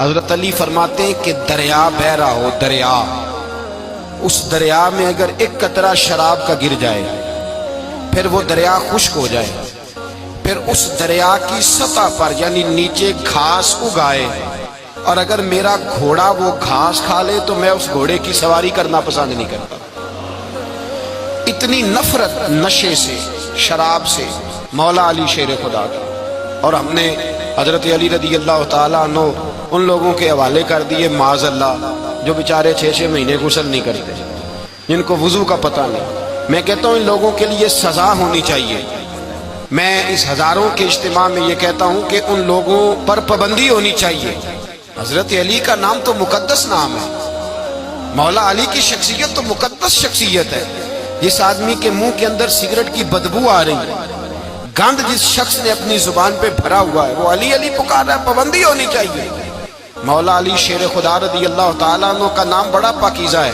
حضرت علی فرماتے ہیں کہ دریا بہ رہا ہو، دریا، اس دریا میں اگر ایک قطرہ شراب کا گر جائے، پھر وہ دریا خشک ہو جائے، پھر اس دریا کی سطح پر یعنی نیچے گھاس اگائے، اور اگر میرا گھوڑا وہ گھاس کھا لے تو میں اس گھوڑے کی سواری کرنا پسند نہیں کرتا۔ اتنی نفرت نشے سے، شراب سے مولا علی شیر خدا کی۔ اور ہم نے حضرت علی رضی اللہ تعالیٰ عنہ ان لوگوں کے حوالے کر دیے معاذ اللہ جو بیچارے 6 مہینے غسل نہیں کرتے، جن کو وضو کا پتہ نہیں۔ میں کہتا ہوں ان لوگوں کے لیے سزا ہونی چاہیے۔ میں اس ہزاروں کے اجتماع میں یہ کہتا ہوں کہ ان لوگوں پر پابندی ہونی چاہیے۔ حضرت علی کا نام تو مقدس نام ہے، مولا علی کی شخصیت تو مقدس شخصیت ہے۔ جس آدمی کے منہ کے اندر سگریٹ کی بدبو آ رہی ہے، گند جس شخص نے اپنی زبان پہ بھرا ہوا ہے، وہ علی علی پکار رہا ہے، پابندی ہونی چاہیے۔ مولا علی شیر خدا رضی اللہ تعالیٰ عنہ کا نام بڑا پاکیزہ ہے۔